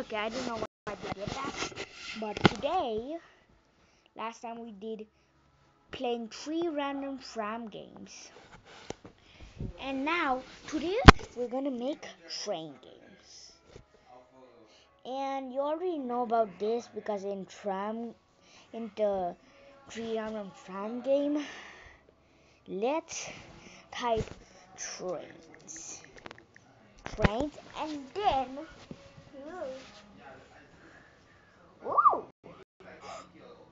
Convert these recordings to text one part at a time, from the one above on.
Okay, I don't know why they did that. But today, last time we did playing 3 random Fram games. And now, today, we're gonna make train games. And you already know about this because in the 3 random Fram game, let's type trains. And then, ooh,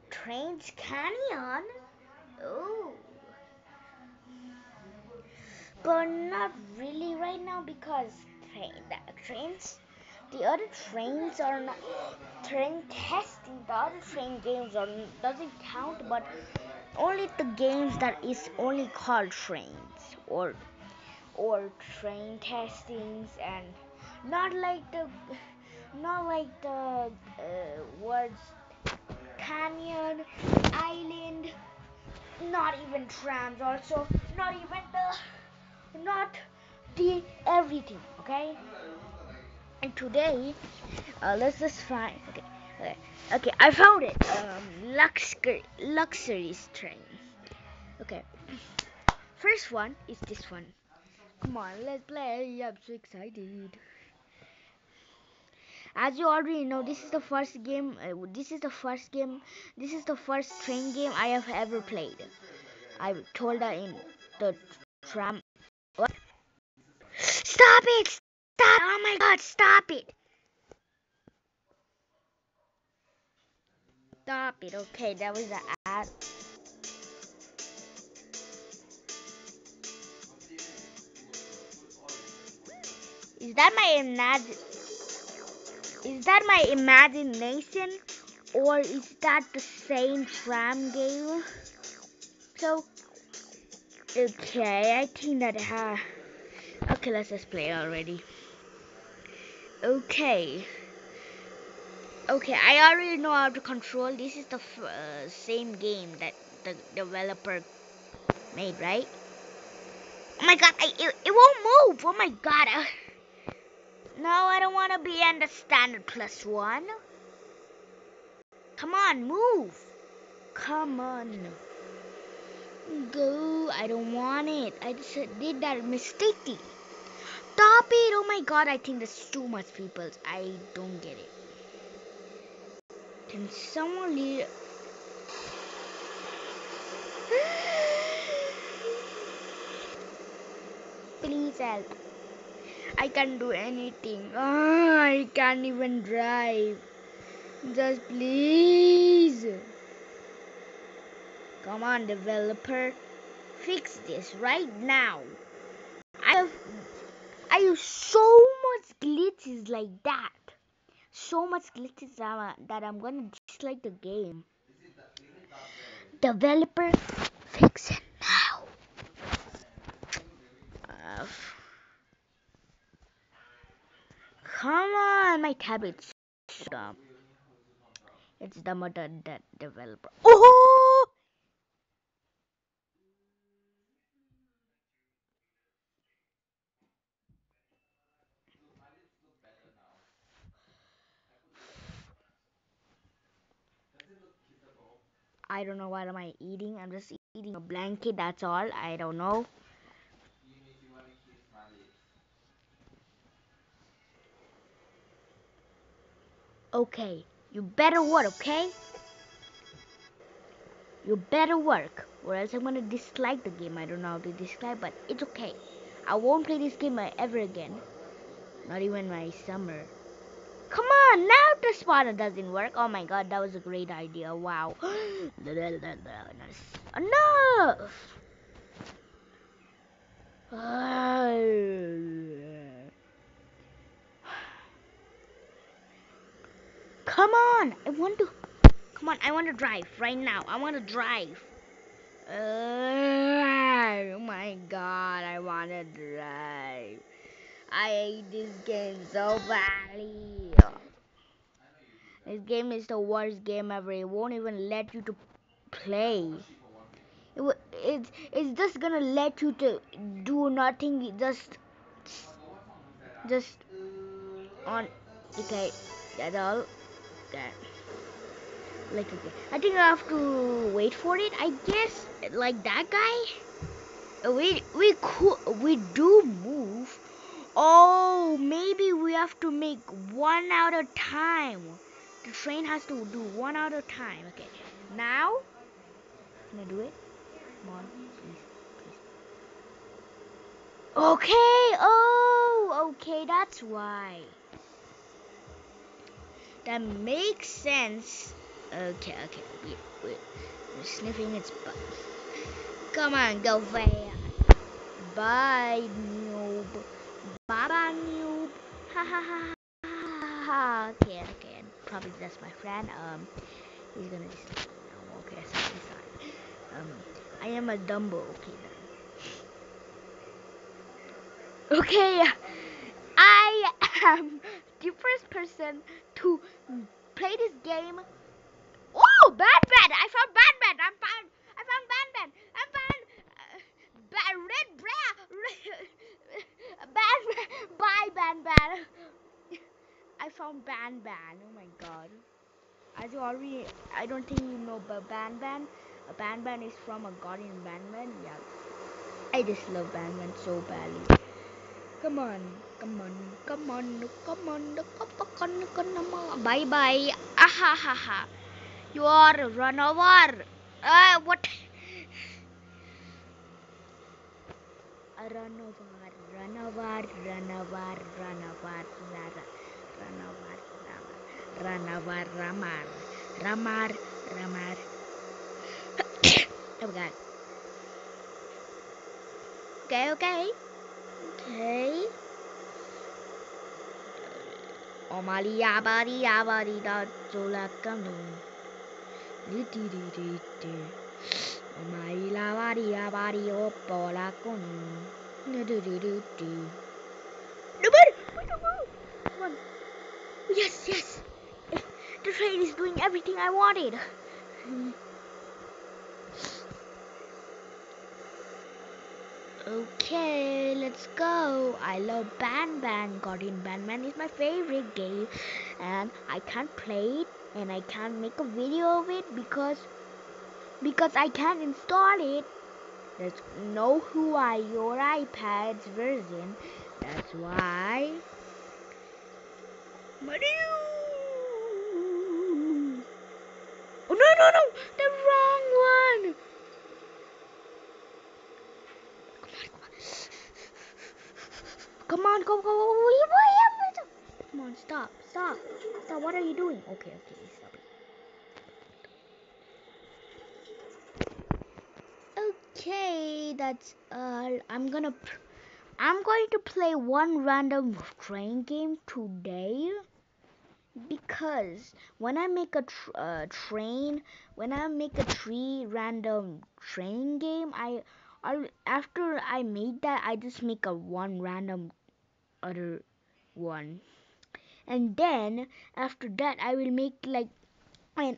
Trains Canyon. Ooh. But not really right now because the other trains are not train testing. The other train games are doesn't count, but only the games that is only called trains or train testings and not like the words canyon, island, not even trams also, not the everything, okay? And today, let's just find. Okay, I found it. Luxury train. Okay, first one is this one. Come on, let's play. I'm so excited. As you already know, this is the first game. This is the first game. This is the first train game I have ever played. I told her in the tram. What? Stop it! Stop! Oh my God! Stop it! Stop it. Okay, that was the ad. Is that my Is that my imagination, or is that the same tram game? So, okay, I think that okay, let's just play already. Okay, I already know how to control. This is the same game that the developer made, right? Oh my God, it won't move. Oh my God. No, I don't want to be in the standard +1. Come on, move. Come on. Go. I don't want it. I just did that mistakenly. Stop it. Oh my God, I think there's too much people. I don't get it. Can someone lead? Please help. I can't do anything. I can't even drive. Just please. Come on, developer. Fix this right now. I have so much glitches like that. So much glitches that I'm gonna dislike the game. Developer, fix it now. Uh, Come on, my tablet's dumb. It's dumber than that developer. Oh! I don't know what am I eating. I'm just eating a blanket. That's all. I don't know. Okay, you better work. Okay, you better work, or else I'm gonna dislike the game. I don't know how to dislike, but it's okay. I won't play this game ever again. Not even my summer. Come on, now the spotter doesn't work. Oh my God, that was a great idea. Wow. Enough. Come on, I want to drive right now. I want to drive. Oh my God, I want to drive. I hate this game so badly. This game is the worst game ever. It won't even let you to play. It's just gonna let you to do nothing. Just on. Okay. That's all. That. Like okay. I think I have to wait for it. I guess like that guy. We do move. Oh, maybe we have to make one out of time. The train has to do one out of time. Okay. Now, can I do it? Come on, please, please. Okay. Oh, okay. That's why. That makes sense. Okay. We're sniffing its butt. Come on, go fast. Bye, noob. Bye, noob. Ha ha ha ha. Okay. Probably that's my friend. He's gonna just. Oh, okay, sorry. I am a Dumbo. Okay then. Okay, I am the first person to play this game. Oh, Batman! I found Batman. I found Batman. I found Red Bra. Batman. Bye, Batman. I found Batman. Oh my God. As you already, I don't think you know, but Batman. Batman is from a Guardian Batman. Yeah. I just love Batman so badly. Come on. Bye bye. Ahahaha. You are a run over. What? A run over. Ramar. Oh my God. Okay. Omali yabari da zola kanu. Omali yabari opola kunu. Come on. Yes. The train is doing everything I wanted. Okay, let's go. I love Ban. Guardian Batman is my favorite game, and I can't play it and I can't make a video of it because I can't install it. There's no Huawei or iPad's version. That's why. Oh no! The wrong one. Come on, go. Come on, stop. What are you doing? Okay, stop it. Okay, that's all. I'm going to play one random train game today because when I make a three random train game, after I made that, I just make a one random other one, and then after that I will make like and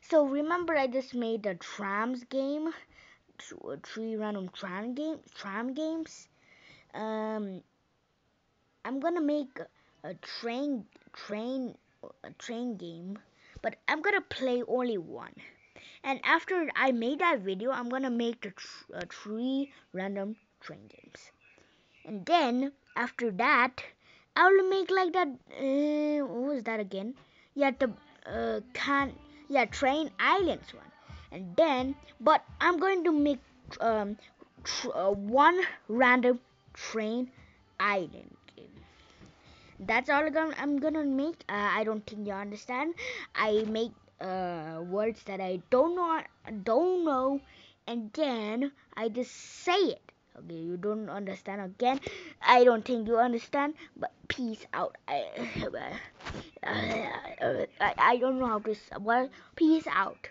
so remember I just made a trams game, three random tram games. I'm gonna make a train game, but I'm gonna play only one. And after I made that video, I'm gonna make the three random train games. And then after that, I will make like that. What was that again? Yeah, the Train Islands one. And then, but I'm going to make one random train island game. That's all I'm gonna make. I don't think you understand. I make words that I don't know, and then I just say it. Okay, you don't understand again. I don't think you understand. But peace out. I don't know how to. Well, peace out.